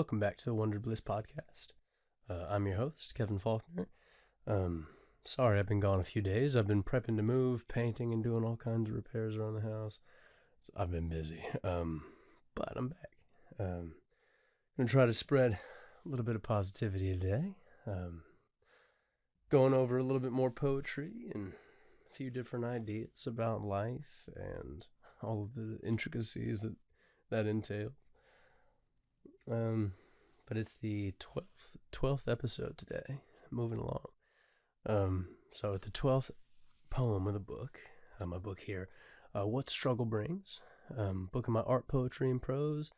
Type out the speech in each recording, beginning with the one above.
welcome back to the Wondered Bliss Podcast. I'm your host, Kevin Faulkner. Sorry I've been gone a few days. I've been prepping to move, painting, and doing all kinds of repairs around the house. So I've been busy, but I'm back. I'm going to try to spread a little bit of positivity today. Going over a little bit more poetry and a few different ideas about life and all of the intricacies that entails. But it's the 12th episode today, moving along. So at the 12th poem of the book, my book here, What Struggle Brings, book of my art, poetry, and prose,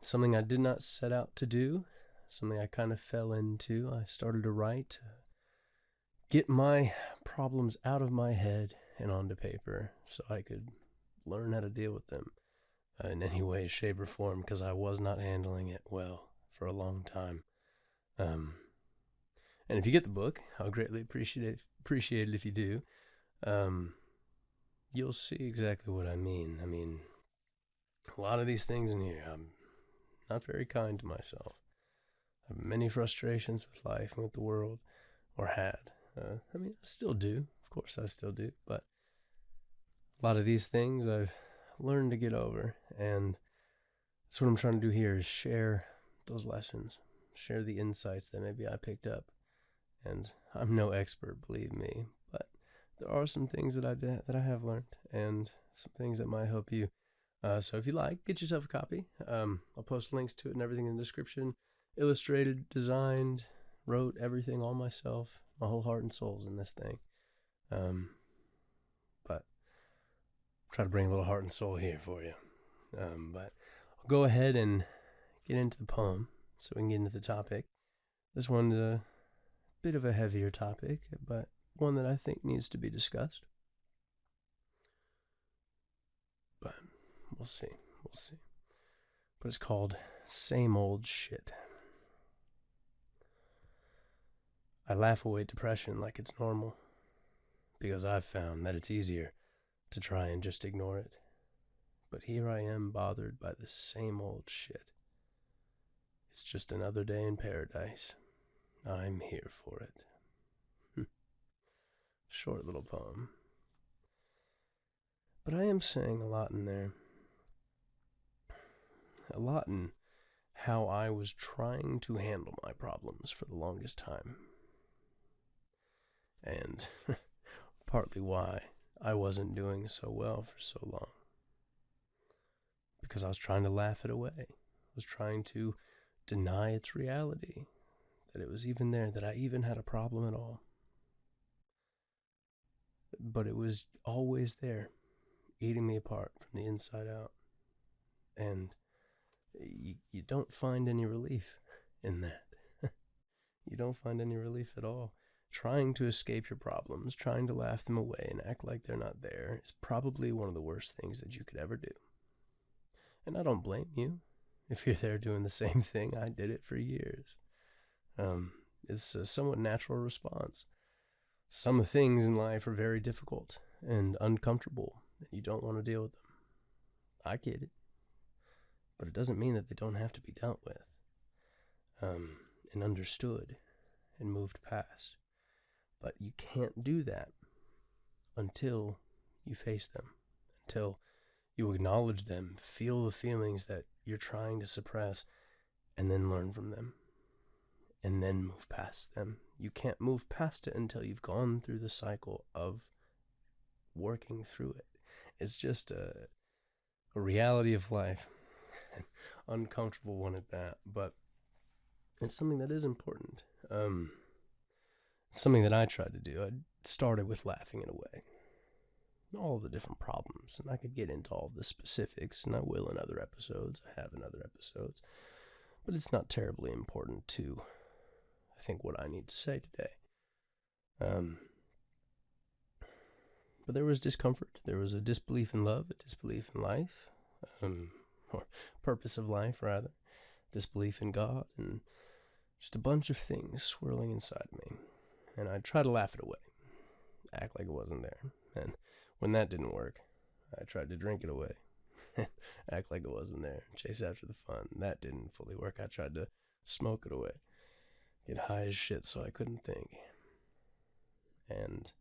something I did not set out to do, something I kind of fell into. I started to write to get my problems out of my head and onto paper so I could learn how to deal with them in any way, shape, or form, because I was not handling it well for a long time. And if you get the book, I'll greatly appreciate it if you do. You'll see exactly what I mean. I mean, a lot of these things in here, I'm not very kind to myself. I have many frustrations with life and with the world, or had. I still do. Of course I still do. But a lot of these things I've learned to get over. And that's what I'm trying to do here, is share those lessons. Share the insights that maybe I picked up. And I'm no expert, believe me. But there are some things that I have learned. And some things that might help you. So if you like, get yourself a copy. I'll post links to it and everything in the description. Illustrated, designed, wrote everything all myself. My whole heart and soul's in this thing. But try to bring a little heart and soul here for you. But I'll go ahead and get into the poem so we can get into the topic. This one's a bit of a heavier topic, but one that I think needs to be discussed. But we'll see. But it's called Same Old Shit. I laugh away depression like it's normal, because I've found that it's easier to try and just ignore it. But here I am, bothered by the same old shit. It's just another day in paradise. I'm here for it. Short little poem. But I am saying a lot in there. A lot in how I was trying to handle my problems for the longest time. And partly why I wasn't doing so well for so long. Because I was trying to laugh it away. I was trying to deny its reality. That it was even there, that I even had a problem at all. But it was always there, eating me apart from the inside out. And you don't find any relief in that. You don't find any relief at all. Trying to escape your problems, trying to laugh them away and act like they're not there is probably one of the worst things that you could ever do. And I don't blame you if you're there doing the same thing. I did it for years. It's a somewhat natural response. Some things in life are very difficult and uncomfortable, and you don't want to deal with them. I get it. But it doesn't mean that they don't have to be dealt with, and understood, and moved past. But you can't do that until you face them, until you acknowledge them, feel the feelings that you're trying to suppress, and then learn from them, and then move past them. You can't move past it until you've gone through the cycle of working through it. It's just a reality of life, an uncomfortable one at that, but it's something that is important. Something that I tried to do. I started with laughing it away. All the different problems, and I could get into all the specifics, and I will in other episodes. I have in other episodes. But it's not terribly important to, I think, what I need to say today. But there was discomfort. There was a disbelief in love, a disbelief in life, or purpose of life, rather. Disbelief in God, and just a bunch of things swirling inside me. And I'd try to laugh it away, act like it wasn't there. And when that didn't work, I tried to drink it away. act like it wasn't there, chase after the fun. That didn't fully work. I tried to smoke it away, get high as shit so I couldn't think. And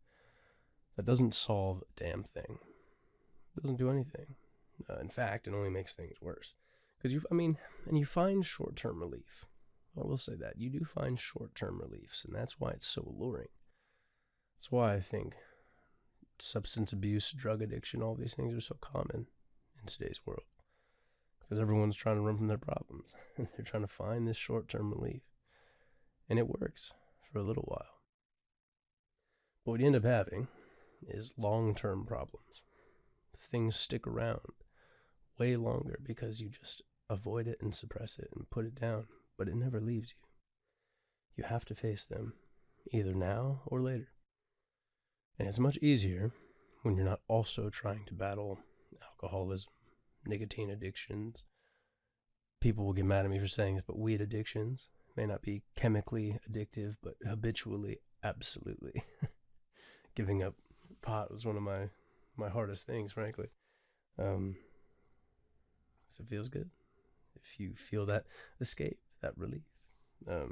that doesn't solve a damn thing. It doesn't do anything. In fact, it only makes things worse. Because you find short-term relief. I will say that. You do find short-term reliefs, and that's why it's so alluring. That's why I think substance abuse, drug addiction, all these things are so common in today's world. Because everyone's trying to run from their problems. They're trying to find this short-term relief. And it works for a little while. But what you end up having is long-term problems. Things stick around way longer because you just avoid it and suppress it and put it down, but it never leaves you. You have to face them, either now or later. And it's much easier when you're not also trying to battle alcoholism, nicotine addictions. People will get mad at me for saying this, but weed addictions may not be chemically addictive, but habitually, absolutely. Giving up pot was one of my hardest things, frankly. So it feels good. If you feel that escape, that relief. But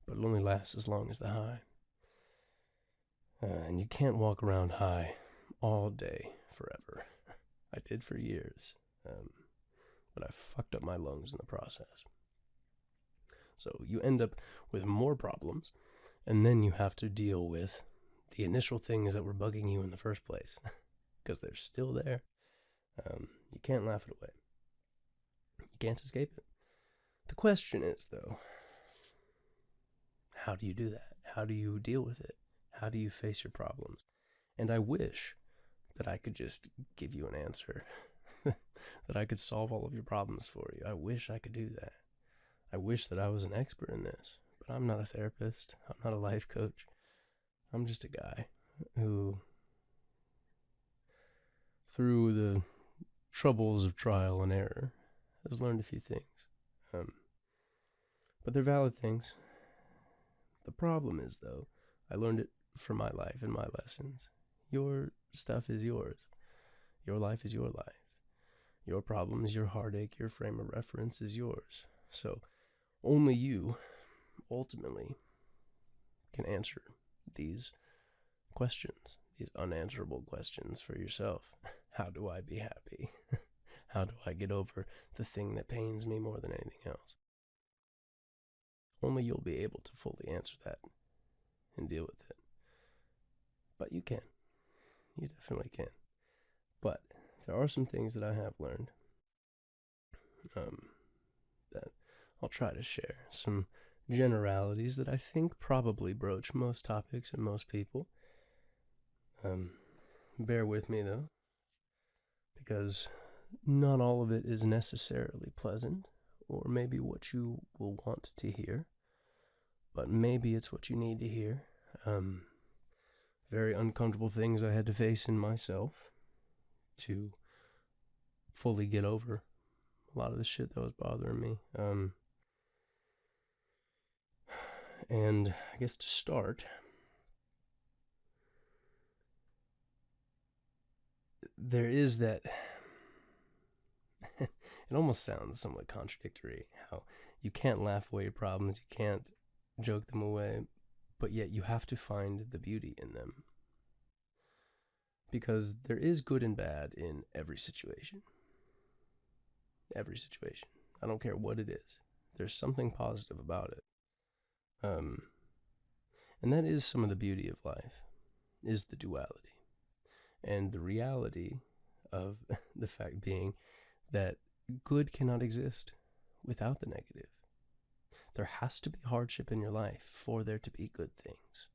it only lasts as long as the high. And you can't walk around high all day forever. I did for years. But I fucked up my lungs in the process. So you end up with more problems, and then you have to deal with the initial things that were bugging you in the first place, because they're still there. You can't laugh it away. You can't escape it. The question is, though, how do you do that? How do you deal with it? How do you face your problems? And I wish that I could just give you an answer, that I could solve all of your problems for you. I wish I could do that. I wish that I was an expert in this, but I'm not a therapist. I'm not a life coach. I'm just a guy who, through the troubles of trial and error, has learned a few things. But they're valid things. The problem is, though, I learned it from my life and my lessons. Your stuff is yours. Your life is your life. Your problems, your heartache, your frame of reference is yours. So only you, ultimately, can answer these questions, these unanswerable questions for yourself. How do I be happy? How do I get over the thing that pains me more than anything else? Only you'll be able to fully answer that and deal with it. But you can. You definitely can. But there are some things that I have learned that I'll try to share. Some generalities that I think probably broach most topics and most people. Bear with me, though, because not all of it is necessarily pleasant, or maybe what you will want to hear, but maybe it's what you need to hear. Very uncomfortable things I had to face in myself to fully get over a lot of the shit that was bothering me. And I guess to start, there is that, it almost sounds somewhat contradictory, how you can't laugh away your problems, you can't joke them away, but yet you have to find the beauty in them. Because there is good and bad in every situation. Every situation. I don't care what it is. There's something positive about it. And that is some of the beauty of life, is the duality. And the reality of the fact being that good cannot exist without the negative. There has to be hardship in your life for there to be good things,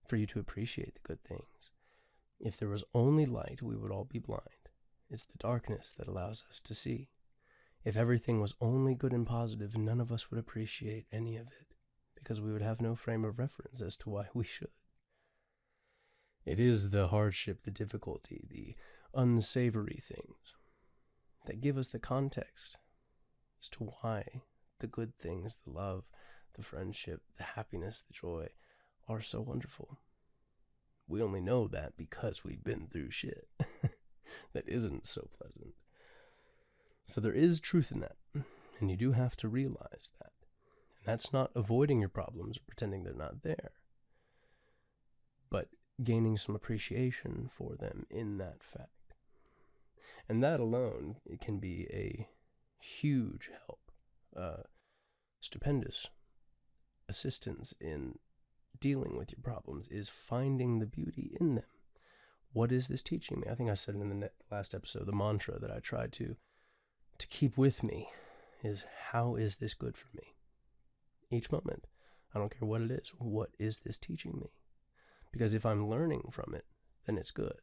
for you to appreciate the good things. If there was only light, we would all be blind. It's the darkness that allows us to see. If everything was only good and positive, none of us would appreciate any of it, because we would have no frame of reference as to why we should. It is the hardship, the difficulty, the unsavory things that give us the context as to why the good things, the love, the friendship, the happiness, the joy, are so wonderful. We only know that because we've been through shit. that isn't so pleasant. So there is truth in that, and you do have to realize that. And that's not avoiding your problems or pretending they're not there, but gaining some appreciation for them in that fact. And that alone, it can be a huge help, stupendous assistance in dealing with your problems, is finding the beauty in them. What is this teaching me? I think I said in the last episode, the mantra that I try to keep with me is, how is this good for me? Each moment. I don't care what it is. What is this teaching me? Because if I'm learning from it, then it's good.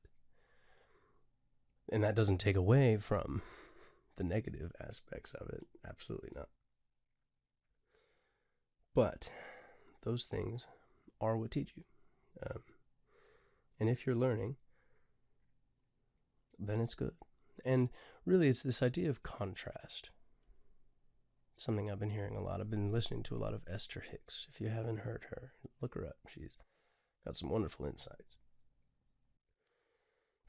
And that doesn't take away from the negative aspects of it. Absolutely not. But those things are what teach you. And if you're learning, then it's good. And really, it's this idea of contrast. Something I've been hearing a lot. I've been listening to a lot of Esther Hicks. If you haven't heard her, look her up. She's got some wonderful insights.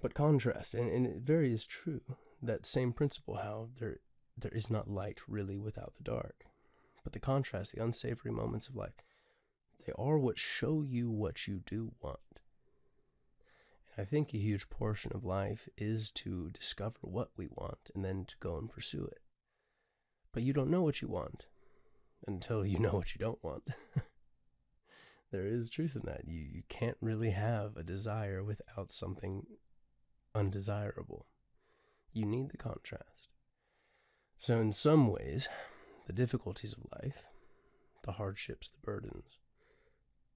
But contrast, and it very is true, that same principle, how there is not light really without the dark. But the contrast, the unsavory moments of life, they are what show you what you do want. And I think a huge portion of life is to discover what we want and then to go and pursue it. But you don't know what you want until you know what you don't want. There is truth in that. You can't really have a desire without something undesirable. You need the contrast. So in some ways, the difficulties of life, the hardships, the burdens,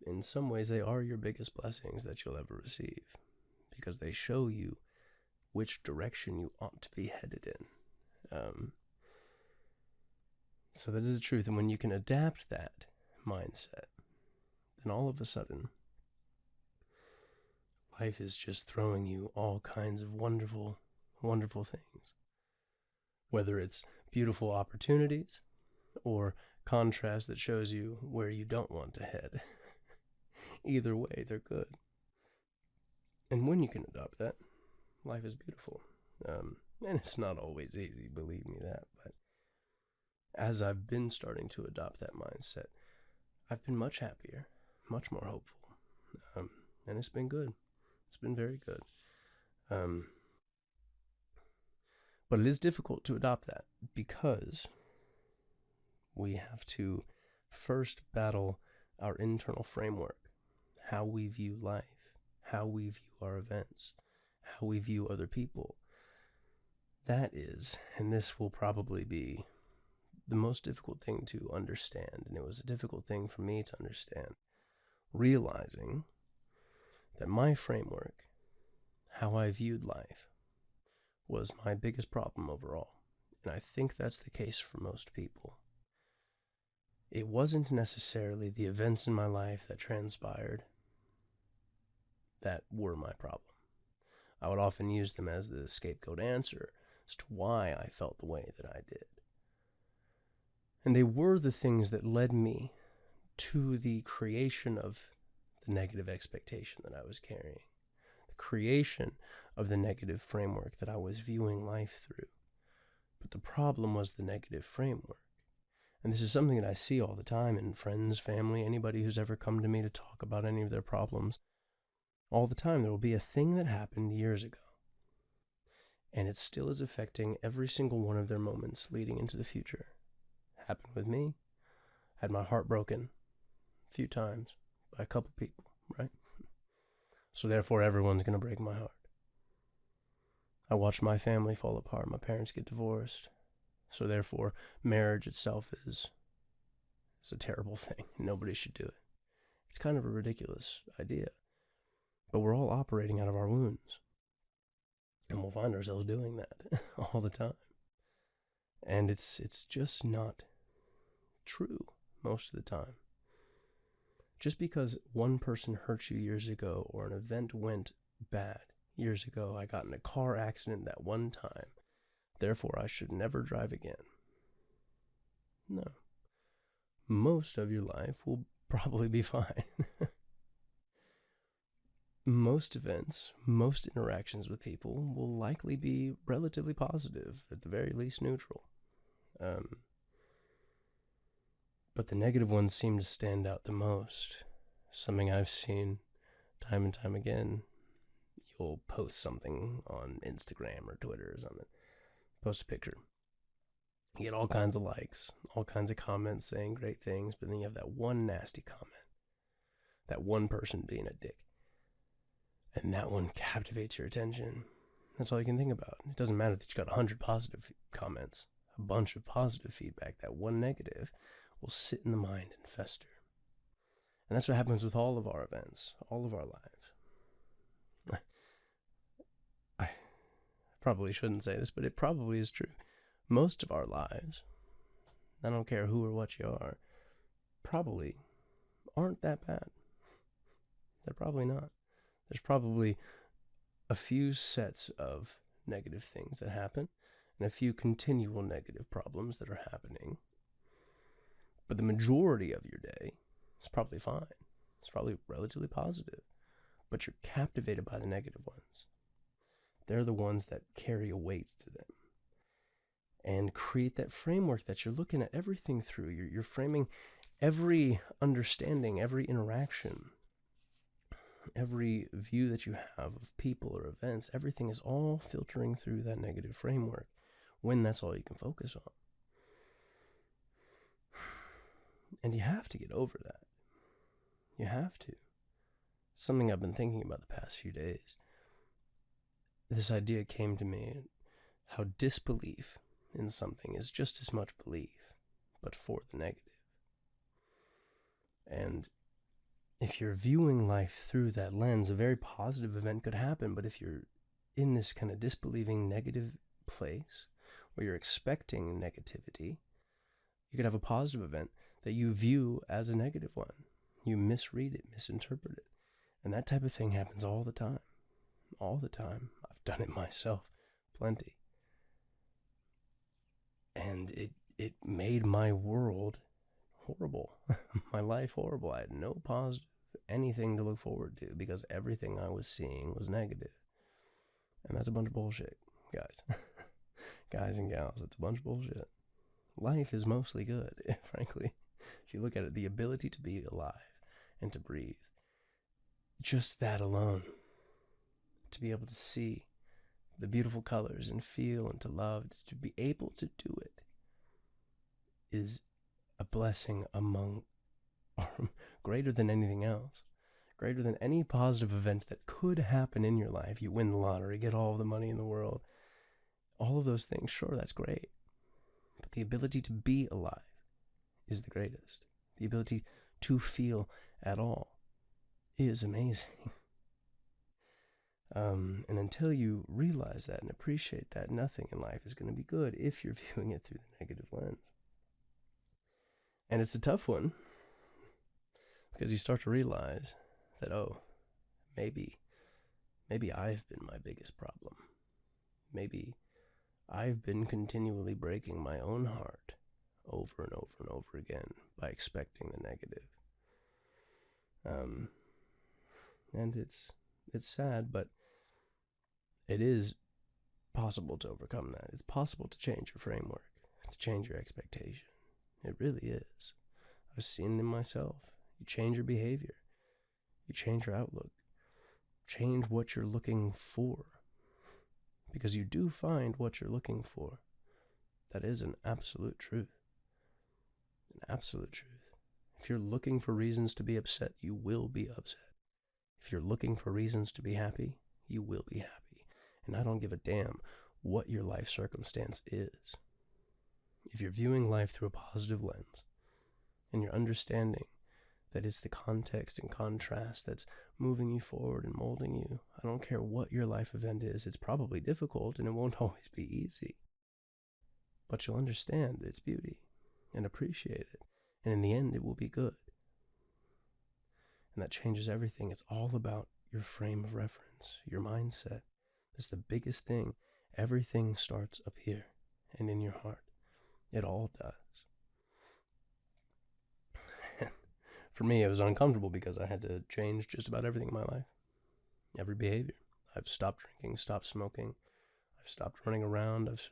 in some ways they are your biggest blessings that you'll ever receive, because they show you which direction you ought to be headed in. So that is the truth. And when you can adapt that mindset, then all of a sudden, life is just throwing you all kinds of wonderful, wonderful things. Whether it's beautiful opportunities or contrast that shows you where you don't want to head. Either way, they're good. And when you can adopt that, life is beautiful. And it's not always easy, believe me that. But as I've been starting to adopt that mindset, I've been much happier, much more hopeful. And it's been good. It's been very good. But it is difficult to adopt that because we have to first battle our internal framework, how we view life, how we view our events, how we view other people. That is, and this will probably be the most difficult thing to understand, and it was a difficult thing for me to understand, realizing that my framework, how I viewed life, was my biggest problem overall. And I think that's the case for most people. It wasn't necessarily the events in my life that transpired that were my problem. I would often use them as the scapegoat answer as to why I felt the way that I did. And they were the things that led me to the creation of the negative expectation that I was carrying, the creation of the negative framework that I was viewing life through. But the problem was the negative framework. And this is something that I see all the time in friends, family, anybody who's ever come to me to talk about any of their problems. All the time there will be a thing that happened years ago, and it still is affecting every single one of their moments leading into the future. Happened with me. Had my heart broken a few times by a couple people, right? So therefore everyone's going to break my heart. I watched my family fall apart. My parents get divorced. So therefore marriage itself is a terrible thing. Nobody should do it. It's kind of a ridiculous idea. But we're all operating out of our wounds. And we'll find ourselves doing that all the time. And it's just not true most of the time. Just because one person hurt you years ago or an event went bad years ago, I got in a car accident that one time, therefore I should never drive again. No. Most of your life will probably be fine. most events, most interactions with people will likely be relatively positive, at the very least neutral. But the negative ones seem to stand out the most. Something I've seen time and time again. You'll post something on Instagram or Twitter or something. Post a picture. You get all kinds of likes, all kinds of comments saying great things, but then you have that one nasty comment. That one person being a dick. And that one captivates your attention. That's all you can think about. It doesn't matter that you got 100 positive comments, a bunch of positive feedback. That one negative will sit in the mind and fester. And that's what happens with all of our events, all of our lives. I probably shouldn't say this, but it probably is true. Most of our lives, I don't care who or what you are, probably aren't that bad. They're probably not. There's probably a few sets of negative things that happen and a few continual negative problems that are happening. But the majority of your day is probably fine. It's probably relatively positive. But you're captivated by the negative ones. They're the ones that carry a weight to them and create that framework that you're looking at everything through. You're framing every understanding, every interaction, every view that you have of people or events. Everything is all filtering through that negative framework when that's all you can focus on. And you have to get over that. You have to. Something I've been thinking about the past few days. This idea came to me, how disbelief in something is just as much belief, but for the negative. And if you're viewing life through that lens, a very positive event could happen. But if you're in this kind of disbelieving negative place where you're expecting negativity, you could have a positive event that you view as a negative one. You misread it, misinterpret it. And that type of thing happens all the time. All the time. I've done it myself. Plenty. And it made my world horrible. My life horrible. I had no positive anything to look forward to because everything I was seeing was negative. And that's a bunch of bullshit, guys. Guys and gals, it's a bunch of bullshit. Life is mostly good, frankly. If you look at it, the ability to be alive and to breathe, just that alone, to be able to see the beautiful colors and feel and to love, to be able to do it is a blessing among greater than anything else, greater than any positive event that could happen in your life. You win the lottery, get all the money in the world, all of those things, sure, that's great. But the ability to be alive is the greatest. The ability to feel at all is amazing. And until you realize that and appreciate that, nothing in life is going to be good if you're viewing it through the negative lens. And it's a tough one because you start to realize that, oh, maybe I've been my biggest problem. Maybe I've been continually breaking my own heart over and over and over again by expecting the negative. And it's sad, but it is possible to overcome that. It's possible to change your framework, to change your expectation. It really is. I've seen it in myself. You change your behavior. You change your outlook. Change what you're looking for. Because you do find what you're looking for. That is an absolute truth. An absolute truth. If you're looking for reasons to be upset, you will be upset. If you're looking for reasons to be happy, you will be happy. And I don't give a damn what your life circumstance is. If you're viewing life through a positive lens, and you're understanding that it's the context and contrast that's moving you forward and molding you, I don't care what your life event is, it's probably difficult and it won't always be easy. But you'll understand its beauty and appreciate it. And in the end, it will be good. And that changes everything. It's all about your frame of reference, your mindset. It's the biggest thing. Everything starts up here and in your heart. It all does. For me, it was uncomfortable because I had to change just about everything in my life. Every behavior. I've stopped drinking, stopped smoking. I've stopped running around. I've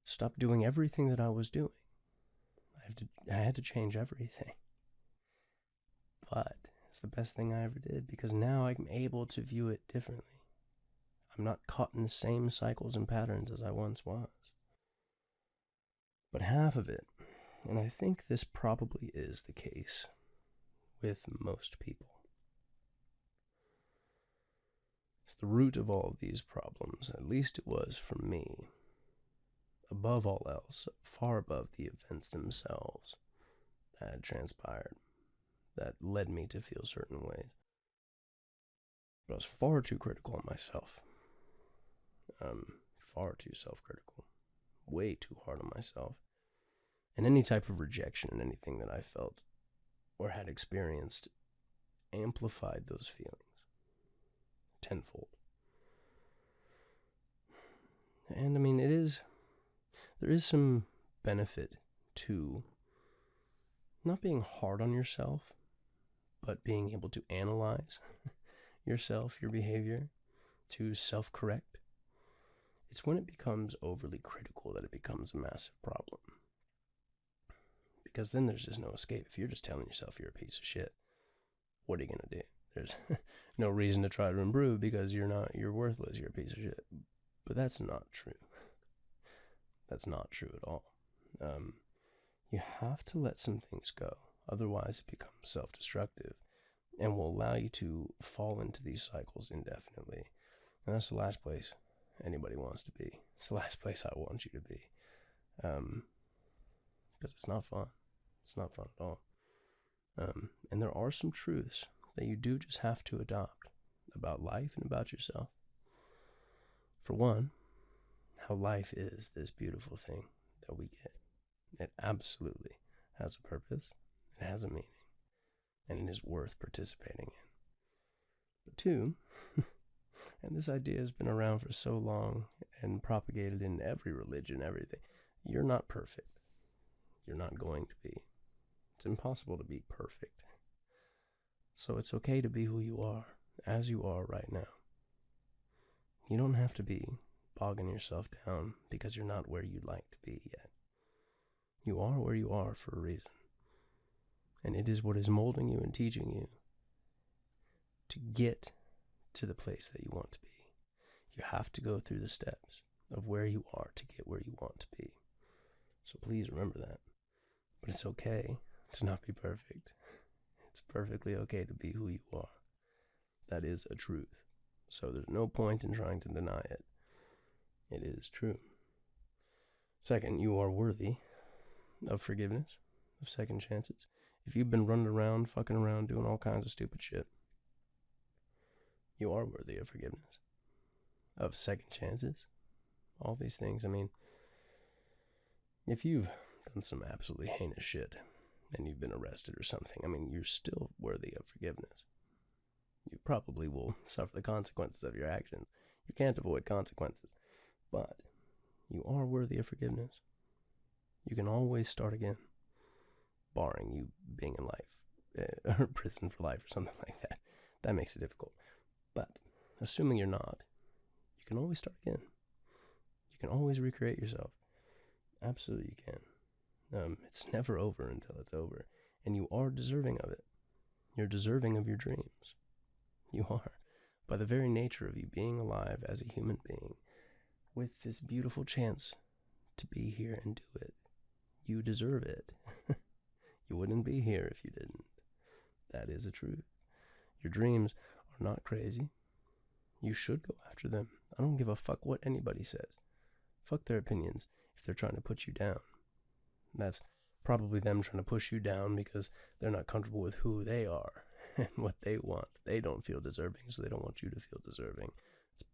stopped doing everything that I was doing. I had to change everything. But it's the best thing I ever did, because now I'm able to view it differently. I'm not caught in the same cycles and patterns as I once was. But half of it, and I think this probably is the case with most people, it's the root of all of these problems, at least it was for me. Above all else, far above the events themselves that had transpired, that led me to feel certain ways. But I was far too critical of myself. Far too self-critical. Way too hard on myself. And any type of rejection in anything that I felt or had experienced amplified those feelings tenfold. And I mean, there is some benefit to not being hard on yourself, but being able to analyze yourself, your behavior, to self-correct. It's when it becomes overly critical that it becomes a massive problem. Because then there's just no escape. If you're just telling yourself you're a piece of shit, what are you going to do? There's no reason to try to improve, because you're worthless, you're a piece of shit. But that's not true. That's not true at all. You have to let some things go. Otherwise, it becomes self-destructive and will allow you to fall into these cycles indefinitely. And that's the last place anybody wants to be. It's the last place I want you to be. Because it's not fun. It's not fun at all. And there are some truths that you do just have to adopt about life and about yourself. For one, how life is this beautiful thing that we get. It absolutely has a purpose. It has a meaning. And it is worth participating in. But two, and this idea has been around for so long and propagated in every religion, everything. You're not perfect. You're not going to be. It's impossible to be perfect. So it's okay to be who you are, as you are right now. You don't have to be bogging yourself down because you're not where you'd like to be yet. You are where you are for a reason. And it is what is molding you and teaching you to get to the place that you want to be. You have to go through the steps of where you are to get where you want to be. So please remember that. But it's okay to not be perfect. It's perfectly okay to be who you are. That is a truth. So there's no point in trying to deny it. It is true. Second, you are worthy of forgiveness, of second chances. If you've been running around, fucking around, doing all kinds of stupid shit, you are worthy of forgiveness, of second chances, all these things. I mean, if you've done some absolutely heinous shit and you've been arrested or something, I mean, you're still worthy of forgiveness. You probably will suffer the consequences of your actions. You can't avoid consequences, but you are worthy of forgiveness. You can always start again, barring you being in life, or prison for life or something like that. That makes it difficult. But assuming you're not, you can always start again. You can always recreate yourself. Absolutely you can. It's never over until it's over. And you are deserving of it. You're deserving of your dreams. You are. By the very nature of you being alive as a human being, with this beautiful chance to be here and do it, you deserve it. You wouldn't be here if you didn't. That is a truth. Your dreams are not crazy. You should go after them. I don't give a fuck what anybody says. Fuck their opinions if they're trying to put you down. That's probably them trying to push you down because they're not comfortable with who they are and what they want. They don't feel deserving, so they don't want you to feel deserving. It's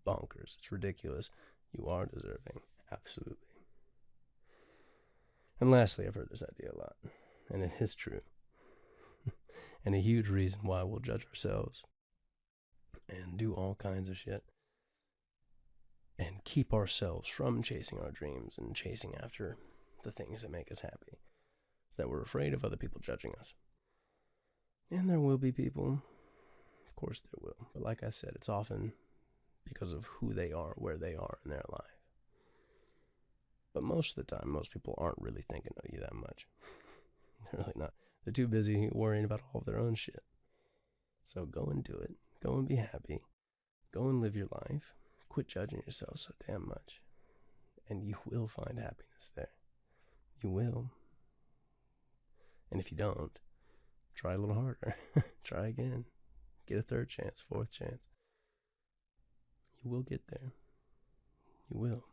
bonkers. It's ridiculous. You are deserving. Absolutely. And lastly, I've heard this idea a lot, and it is true. And a huge reason why we'll judge ourselves and do all kinds of shit and keep ourselves from chasing our dreams and chasing after the things that make us happy is that we're afraid of other people judging us. And there will be people, of course there will. But like I said, it's often because of who they are, where they are in their life. But most of the time, most people aren't really thinking of you that much. They're really not. They're too busy worrying about all of their own shit. So go and do it. Go and be happy. Go and live your life. Quit judging yourself so damn much. And you will find happiness there. You will. And if you don't, try a little harder. Try again. Get a third chance, fourth chance. You will get there. You will.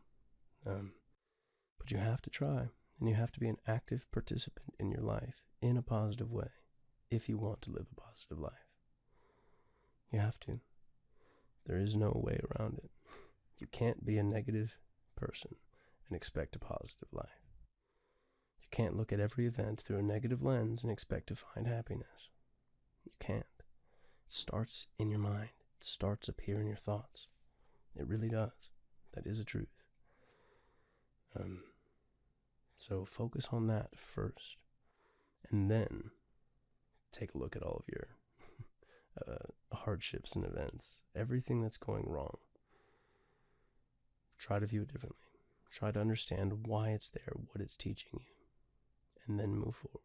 But you have to try. And you have to be an active participant in your life in a positive way if you want to live a positive life. You have to. There is no way around it. You can't be a negative person and expect a positive life. You can't look at every event through a negative lens and expect to find happiness. You can't. It starts in your mind. It starts up here in your thoughts. It really does. That is a truth. So focus on that first. And then take a look at all of your hardships and events. Everything that's going wrong. Try to view it differently. Try to understand why it's there, what it's teaching you. And then move forward.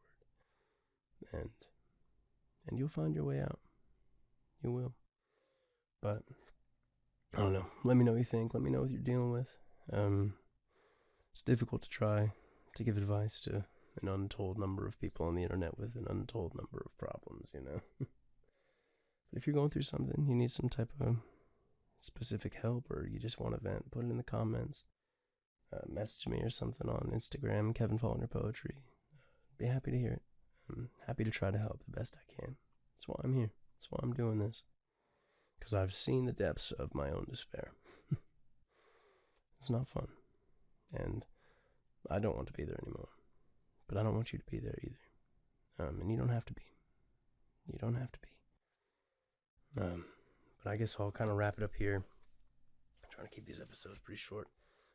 And you'll find your way out. You will. But I don't know. Let me know what you think. Let me know what you're dealing with. It's difficult to try to give advice to an untold number of people on the internet with an untold number of problems, you know. But if you're going through something, you need some type of specific help, or you just want to vent, put it in the comments. Message me or something on Instagram, Kevin Faulkner Poetry. Be happy to hear it. I'm happy to try to help the best I can. That's why I'm here. That's why I'm doing this. Because I've seen the depths of my own despair. It's not fun. And I don't want to be there anymore. But I don't want you to be there either. And you don't have to be. You don't have to be. But I guess I'll kind of wrap it up here. I'm trying to keep these episodes pretty short.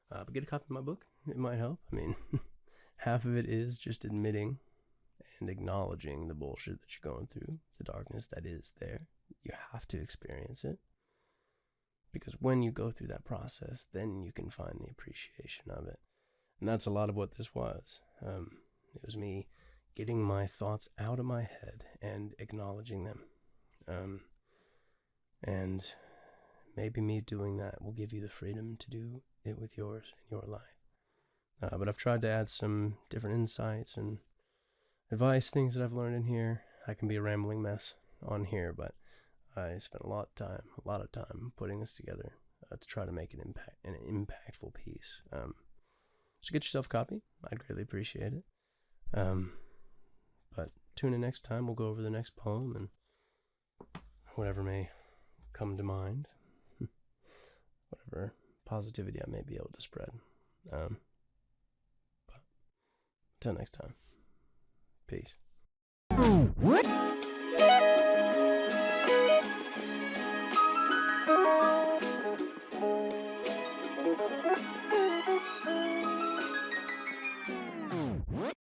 But get a copy of my book. It might help. I mean, half of it is just admitting and acknowledging the bullshit that you're going through, the darkness that is there. You have to experience it. Because when you go through that process, then you can find the appreciation of it. And that's a lot of what this was. It was me getting my thoughts out of my head and acknowledging them. And maybe me doing that will give you the freedom to do it with yours in your life. But I've tried to add some different insights and advice, things that I've learned in here. I can be a rambling mess on here, but I spent a lot of time putting this together to try to make an impactful piece. So get yourself a copy. I'd greatly appreciate it. But tune in next time. We'll go over the next poem and whatever may come to mind. Whatever positivity I may be able to spread. But until next time. Peace.